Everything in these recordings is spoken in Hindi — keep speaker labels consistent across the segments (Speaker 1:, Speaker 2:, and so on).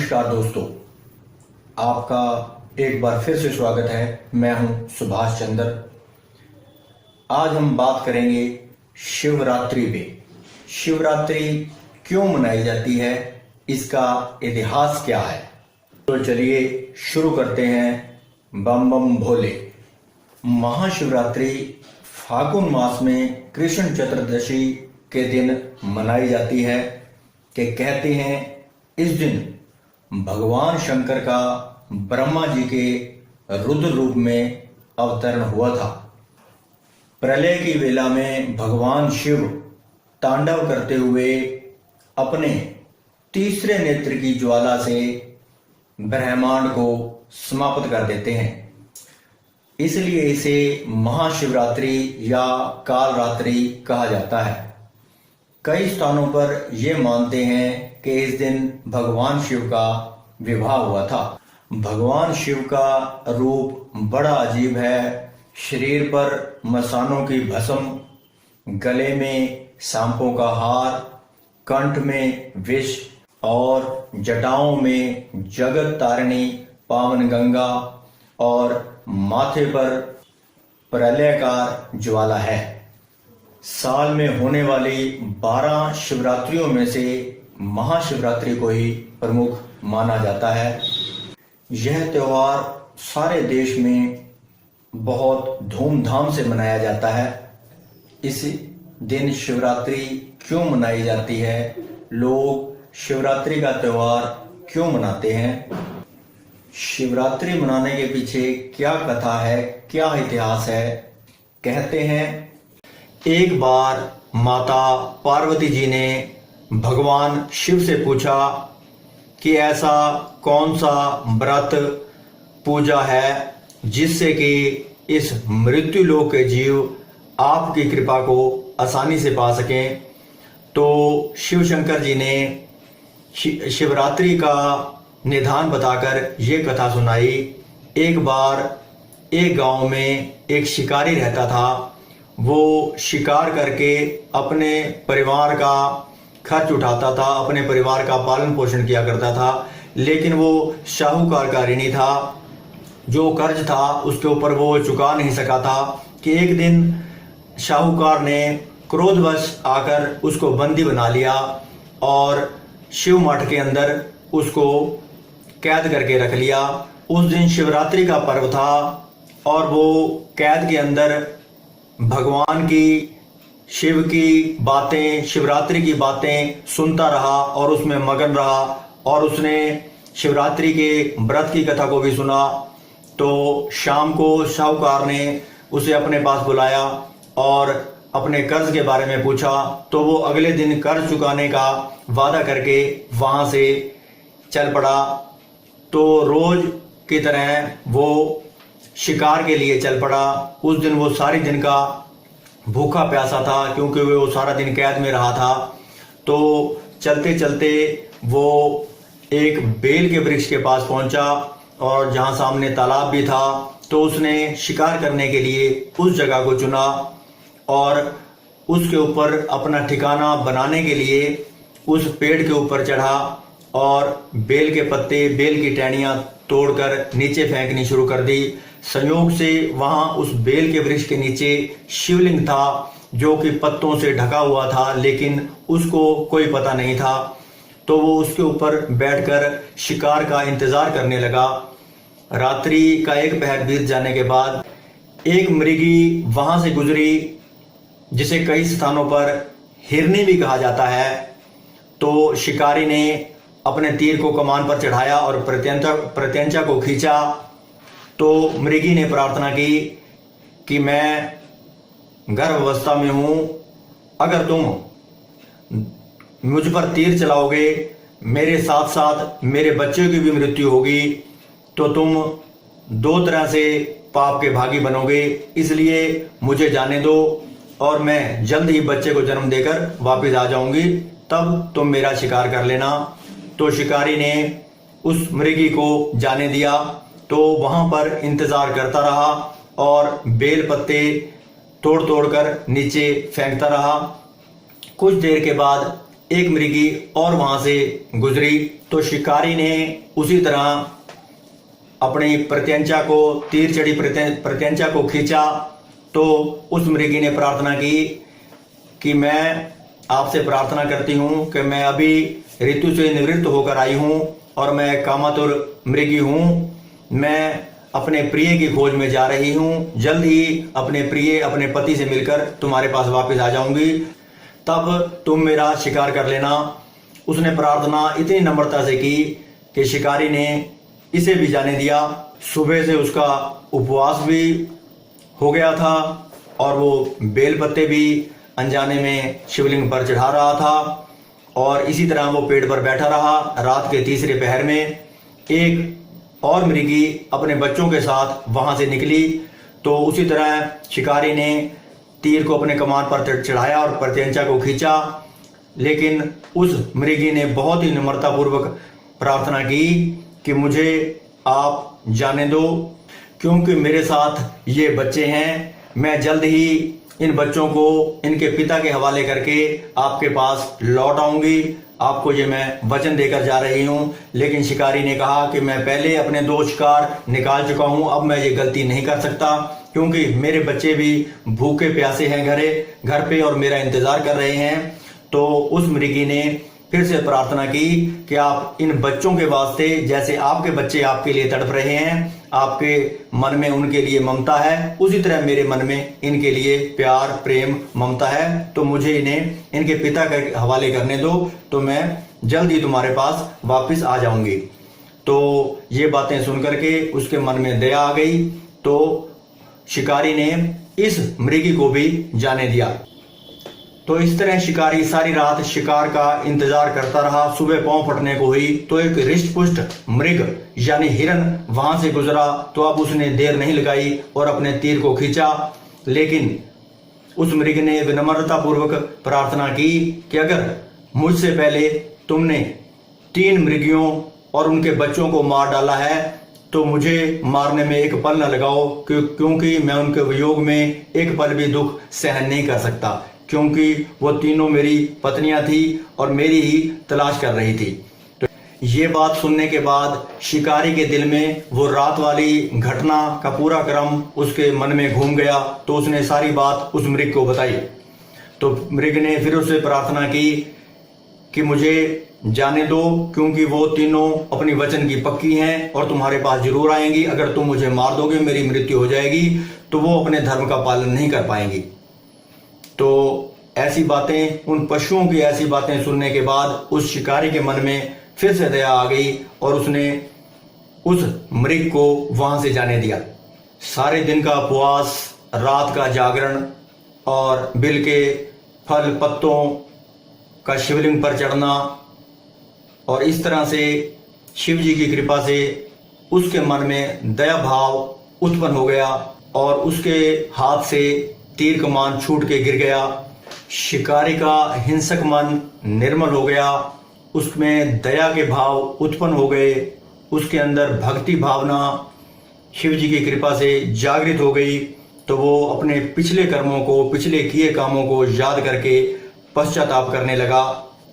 Speaker 1: नमस्कार दोस्तों, आपका एक बार फिर से स्वागत है। मैं हूं सुभाष चंद्र। आज हम बात करेंगे शिवरात्रि पे। शिवरात्रि क्यों मनाई जाती है, इसका इतिहास क्या है। तो चलिए शुरू करते हैं। बम बम भोले। महाशिवरात्रि फागुन मास में कृष्ण चतुर्दशी के दिन मनाई जाती है। कि कहते हैं इस दिन भगवान शंकर का ब्रह्मा जी के रुद्र रूप में अवतरण हुआ था। प्रलय की वेला में भगवान शिव तांडव करते हुए अपने तीसरे नेत्र की ज्वाला से ब्रह्मांड को समाप्त कर देते हैं। इसलिए इसे महाशिवरात्रि या कालरात्रि कहा जाता है। कई स्थानों पर यह मानते हैं कि इस दिन भगवान शिव का विवाह हुआ था। भगवान शिव का रूप बड़ा अजीब है। शरीर पर मसानों की भस्म, गले में सांपों का हार, कंठ में विष और जटाओं में जगत तारिणी पावन गंगा और माथे पर प्रलयकार ज्वाला है। साल में होने वाली 12 शिवरात्रियों में से महाशिवरात्रि को ही प्रमुख माना जाता है। यह त्योहार सारे देश में बहुत धूमधाम से मनाया जाता है। इस दिन शिवरात्रि क्यों मनाई जाती है, लोग शिवरात्रि का त्योहार क्यों मनाते हैं, शिवरात्रि मनाने के पीछे क्या कथा है, क्या इतिहास है। कहते हैं एक बार माता पार्वती जी ने भगवान शिव से पूछा कि ऐसा कौन सा व्रत पूजा है जिससे कि इस मृत्यु लोक के जीव आपकी कृपा को आसानी से पा सकें। तो शिव शंकर जी ने शिवरात्रि का निधान बताकर ये कथा सुनाई। एक बार एक गांव में एक शिकारी रहता था। वो शिकार करके अपने परिवार का खर्च उठाता था, अपने परिवार का पालन पोषण किया करता था। लेकिन वो शाहूकार का ऋणी था। जो कर्ज था उसके ऊपर वो चुका नहीं सका था कि एक दिन शाहूकार ने क्रोधवश आकर उसको बंदी बना लिया और शिव मठ के अंदर उसको कैद करके रख लिया। उस दिन शिवरात्रि का पर्व था और वो कैद के अंदर भगवान की, शिव की बातें, शिवरात्रि की बातें सुनता रहा और उसमें मगन रहा। और उसने शिवरात्रि के व्रत की कथा को भी सुना। तो शाम को शाहूकार ने उसे अपने पास बुलाया और अपने कर्ज के बारे में पूछा। तो वो अगले दिन कर्ज चुकाने का वादा करके वहां से चल पड़ा। तो रोज की तरह वो शिकार के लिए चल पड़ा। उस दिन वो सारी दिन का भूखा प्यासा था क्योंकि वो सारा दिन कैद में रहा था। तो चलते चलते वो एक बेल के वृक्ष के पास पहुंचा और जहां सामने तालाब भी था। तो उसने शिकार करने के लिए उस जगह को चुना और उसके ऊपर अपना ठिकाना बनाने के लिए उस पेड़ के ऊपर चढ़ा और बेल के पत्ते, बेल की टहनियां तोड़कर नीचे फेंकनी शुरू कर दी। संयोग से वहां उस बेल के वृक्ष के नीचे शिवलिंग था जो कि पत्तों से ढका हुआ था, लेकिन उसको कोई पता नहीं था। तो वो उसके ऊपर बैठकर शिकार का इंतजार करने लगा। रात्रि का एक पहर बीत जाने के बाद एक मृगी वहां से गुजरी, जिसे कई स्थानों पर हिरनी भी कहा जाता है। तो शिकारी ने अपने तीर को कमान पर चढ़ाया और प्रत्यंचा को खींचा। तो मृगी ने प्रार्थना की कि मैं गर्भावस्था में हूं, अगर तुम मुझ पर तीर चलाओगे, मेरे साथ साथ मेरे बच्चे की भी मृत्यु होगी, तो तुम दो तरह से पाप के भागी बनोगे। इसलिए मुझे जाने दो और मैं जल्द ही बच्चे को जन्म देकर वापस आ जाऊंगी, तब तुम मेरा शिकार कर लेना। तो शिकारी ने उस मृगी को जाने दिया। तो वहां पर इंतजार करता रहा और बेल पत्ते तोड़ तोड़ कर नीचे फेंकता रहा। कुछ देर के बाद एक मृगी और वहां से गुजरी। तो तो शिकारी ने उसी तरह अपनी प्रत्यंचा को, तीर चढ़ी प्रत्यंचा को खींचा। तो उस मृगी ने प्रार्थना की कि मैं आपसे प्रार्थना करती हूँ कि मैं अभी ऋतु से निवृत्त होकर आई हूँ और मैं कामातुर मृगी हूँ। मैं अपने प्रिय की खोज में जा रही हूँ। जल्द ही अपने प्रिय, अपने पति से मिलकर तुम्हारे पास वापस आ जाऊंगी, तब तुम मेरा शिकार कर लेना। उसने प्रार्थना इतनी नम्रता से की कि शिकारी ने इसे भी जाने दिया। सुबह से उसका उपवास भी हो गया था और वो बेल पत्ते भी अनजाने में शिवलिंग पर चढ़ा रहा था। और इसी तरह वो पेड़ पर बैठा रहा। रात के तीसरे पहर में एक और मृगी अपने बच्चों के साथ वहां से निकली। तो उसी तरह शिकारी ने तीर को अपने कमान पर चढ़ाया और प्रत्यंचा को खींचा, लेकिन उस मृगी ने बहुत ही नम्रतापूर्वक प्रार्थना की कि मुझे आप जाने दो, क्योंकि मेरे साथ ये बच्चे हैं। मैं जल्द ही इन बच्चों को इनके पिता के हवाले करके आपके पास लौट आऊंगी। आपको ये मैं वचन देकर जा रही हूँ। लेकिन शिकारी ने कहा कि मैं पहले अपने 2 शिकार निकाल चुका हूँ, अब मैं ये गलती नहीं कर सकता, क्योंकि मेरे बच्चे भी भूखे प्यासे हैं घर पे और मेरा इंतजार कर रहे हैं। तो उस मृगी ने फिर से प्रार्थना की कि आप इन बच्चों के वास्ते, जैसे आपके बच्चे आपके लिए तड़प रहे हैं, आपके मन में उनके लिए ममता है, उसी तरह मेरे मन में इनके लिए प्यार, प्रेम, ममता है। तो मुझे इन्हें इनके पिता के हवाले करने दो, तो मैं जल्द ही तुम्हारे पास वापस आ जाऊंगी। तो ये बातें सुनकर के उसके मन में दया आ गई। तो शिकारी ने इस मृगी को भी जाने दिया। तो इस तरह शिकारी सारी रात शिकार का इंतजार करता रहा। सुबह पांव फटने को हुई तो एक हृष्ट-पुष्ट मृग यानी हिरन वहां से गुजरा। तो अब उसने देर नहीं लगाई और अपने तीर को खींचा। लेकिन उस मृग ने विनम्रता पूर्वक प्रार्थना की कि अगर मुझसे पहले तुमने 3 मृगियों और उनके बच्चों को मार डाला है तो मुझे मारने में एक पल न लगाओ, क्योंकि मैं उनके वियोग में एक पल भी दुख सहन नहीं कर सकता, क्योंकि वो तीनों मेरी पत्नियां थी और मेरी ही तलाश कर रही थी। तो ये बात सुनने के बाद शिकारी के दिल में वो रात वाली घटना का पूरा क्रम उसके मन में घूम गया। तो उसने सारी बात उस मृग को बताई। तो मृग ने फिर उससे प्रार्थना की कि मुझे जाने दो, क्योंकि वो तीनों अपनी वचन की पक्की हैं और तुम्हारे पास जरूर आएंगी। अगर तुम मुझे मार दोगे, मेरी मृत्यु हो जाएगी, तो वो अपने धर्म का पालन नहीं कर पाएंगी। तो ऐसी बातें, उन पशुओं की ऐसी बातें सुनने के बाद उस शिकारी के मन में फिर से दया आ गई और उसने उस मृग को वहां से जाने दिया। सारे दिन का उपवास, रात का जागरण और बिल के फल पत्तों का शिवलिंग पर चढ़ना, और इस तरह से शिव जी की कृपा से उसके मन में दया भाव उत्पन्न हो गया और उसके हाथ से तीर कमान छूट के गिर गया। शिकारी का हिंसक मन निर्मल हो गया, उसमें दया के भाव उत्पन्न हो गए, उसके अंदर भक्ति भावना शिव जी की कृपा से जागृत हो गई। तो वो अपने पिछले कर्मों को, पिछले किए कामों को याद करके पश्चाताप करने लगा।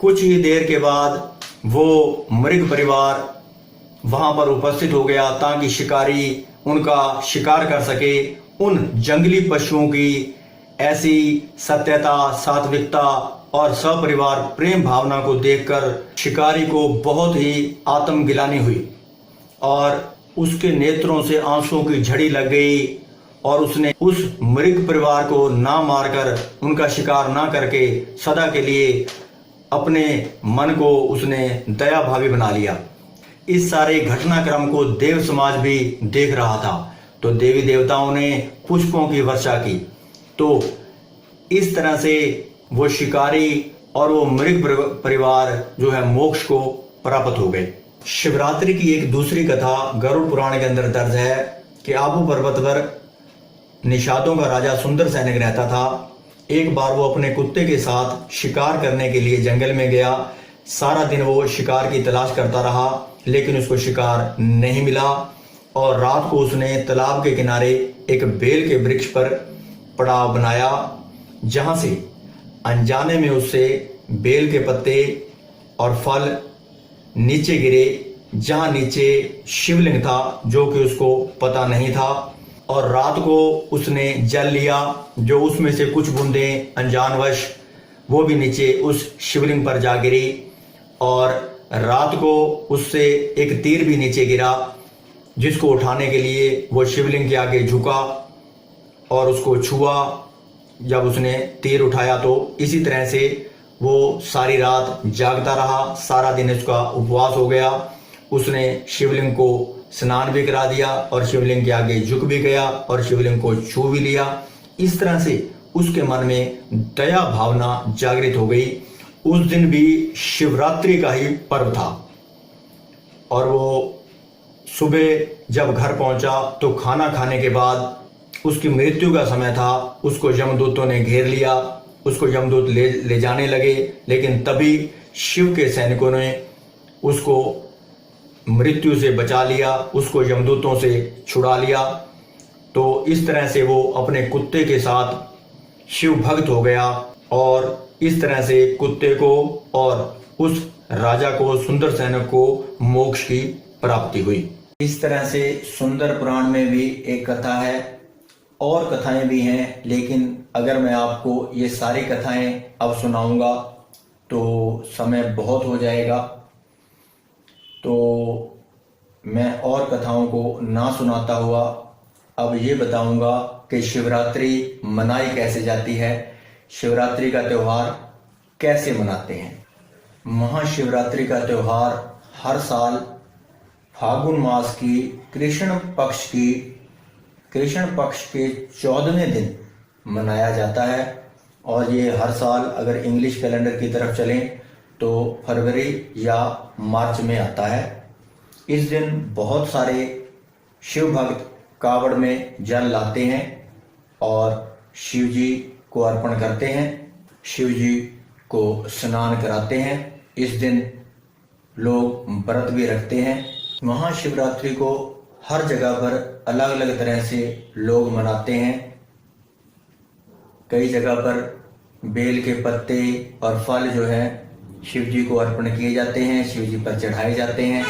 Speaker 1: कुछ ही देर के बाद वो मृग परिवार वहां पर उपस्थित हो गया ताकि शिकारी उनका शिकार कर सके। उन जंगली पशुओं की ऐसी सत्यता, सात्विकता और सपरिवार प्रेम भावना को देखकर शिकारी को बहुत ही आत्मगिलानी हुई और उसके नेत्रों से आंसुओं की झड़ी लग गई और उसने उस मृग परिवार को ना मारकर, उनका शिकार ना करके सदा के लिए अपने मन को उसने दया भावी बना लिया। इस सारे घटनाक्रम को देव समाज भी देख रहा था। तो देवी देवताओं ने पुष्पों की वर्षा की। तो इस तरह से वो शिकारी और वो मृग परिवार जो है मोक्ष को प्राप्त हो गए। शिवरात्रि की एक दूसरी कथा गरुड़ पुराण के अंदर दर्ज है कि आबू पर्वत पर निषादों का राजा सुंदर सैनिक रहता था। एक बार वो अपने कुत्ते के साथ शिकार करने के लिए जंगल में गया। सारा दिन वो शिकार की तलाश करता रहा, लेकिन उसको शिकार नहीं मिला और रात को उसने तालाब के किनारे एक बेल के वृक्ष पर पड़ाव बनाया, जहां से अनजाने में उससे बेल के पत्ते और फल नीचे गिरे, जहां नीचे शिवलिंग था जो कि उसको पता नहीं था। और रात को उसने जल लिया, जो उसमें से कुछ बूंदें अनजानवश वो भी नीचे उस शिवलिंग पर जा गिरी। और रात को उससे एक तीर भी नीचे गिरा, जिसको उठाने के लिए वो शिवलिंग के आगे झुका और उसको छुआ। जब उसने तीर उठाया तो इसी तरह से वो सारी रात जागता रहा, सारा दिन उसका उपवास हो गया। उसने शिवलिंग को स्नान भी करा दिया और शिवलिंग के आगे झुक भी गया और शिवलिंग को छू भी लिया। इस तरह से उसके मन में दया भावना जागृत हो गई। उस दिन भी शिवरात्रि का ही पर्व था और वो सुबह जब घर पहुंचा तो खाना खाने के बाद उसकी मृत्यु का समय था। उसको यमदूतों ने घेर लिया, उसको यमदूत ले जाने लगे, लेकिन तभी शिव के सैनिकों ने उसको मृत्यु से बचा लिया, उसको यमदूतों से छुड़ा लिया। तो इस तरह से वो अपने कुत्ते के साथ शिव भक्त हो गया और इस तरह से कुत्ते को और उस राजा को, सुंदरसेन को मोक्ष की प्राप्ति हुई। इस तरह से सुंदर पुराण में भी एक कथा है और कथाएं भी हैं, लेकिन अगर मैं आपको ये सारी कथाएं अब सुनाऊंगा तो समय बहुत हो जाएगा। तो मैं और कथाओं को ना सुनाता हुआ अब ये बताऊंगा कि शिवरात्रि मनाई कैसे जाती है, शिवरात्रि का त्यौहार कैसे मनाते हैं। महाशिवरात्रि का त्यौहार हर साल फागुन मास की कृष्ण पक्ष के 14वें दिन मनाया जाता है और ये हर साल अगर इंग्लिश कैलेंडर की तरफ चलें तो फरवरी या मार्च में आता है। इस दिन बहुत सारे शिव भक्त कावड़ में जल लाते हैं और शिव जी को अर्पण करते हैं, शिव जी को स्नान कराते हैं। इस दिन लोग व्रत भी रखते हैं। महाशिवरात्रि को हर जगह पर अलग अलग तरह से लोग मनाते हैं। कई जगह पर बेल के पत्ते और फल जो है शिव जी को अर्पण किए जाते हैं, शिव जी पर चढ़ाए जाते हैं।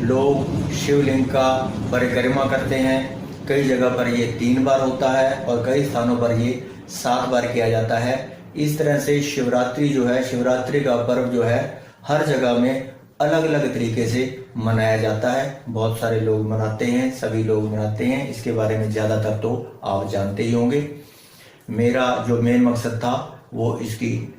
Speaker 1: लोग शिवलिंग का परिक्रमा करते हैं। कई जगह पर ये 3 बार होता है और कई स्थानों पर ये 7 बार किया जाता है। इस तरह से शिवरात्रि जो है, शिवरात्रि का पर्व जो है हर जगह में अलग अलग तरीके से मनाया जाता है। बहुत सारे लोग मनाते हैं, सभी लोग मनाते हैं। इसके बारे में ज़्यादातर तो आप जानते ही होंगे। मेरा जो मेन मकसद था वो इसकी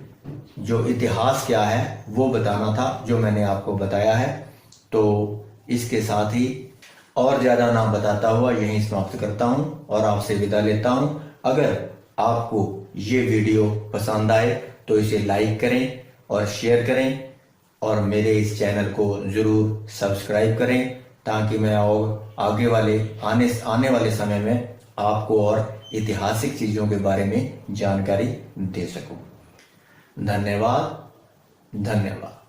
Speaker 1: जो इतिहास क्या है वो बताना था, जो मैंने आपको बताया है। तो इसके साथ ही और ज़्यादा ना बताता हुआ यहीं समाप्त करता हूँ और आपसे विदा लेता हूँ। अगर आपको ये वीडियो पसंद आए तो इसे लाइक करें और शेयर करें और मेरे इस चैनल को ज़रूर सब्सक्राइब करें, ताकि मैं और आगे आने वाले समय में आपको और ऐतिहासिक चीज़ों के बारे में जानकारी दे सकूं। धन्यवाद।